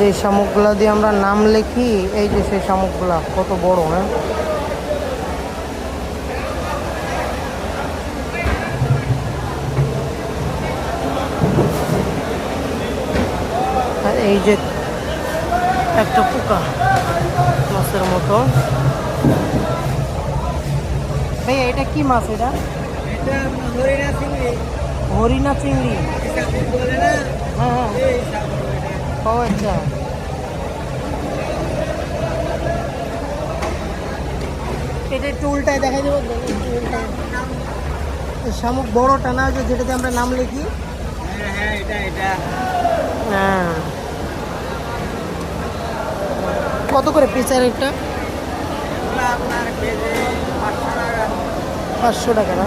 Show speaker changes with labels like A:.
A: যে শামুকগুলা দিয়ে আমরা নাম লিখি, এই যে সেই শামুকগুলা কত বড়। হ্যাঁ, আর এই যে একটা পোকা মাছের মতো। ভাই এটা কি মাছ? এটা
B: এটা হরিণা চিংড়ি।
A: হরিণা চিংড়ি।
B: শামুক বলে না?
A: হ্যাঁ হ্যাঁ।
B: এই শামুক এটা।
A: ও আচ্ছা, এটা একটু উল্টায় দেখাই দেবো। শামুক বড়টা না, যে যেটাতে আমরা নাম লিখি।
B: হ্যাঁ হ্যাঁ, এটা এটা।
A: হ্যাঁ, কত করে পিস আর একটা?
B: এগুলো আপনার কেজি 500 টাকা।
A: 500 টাকা না?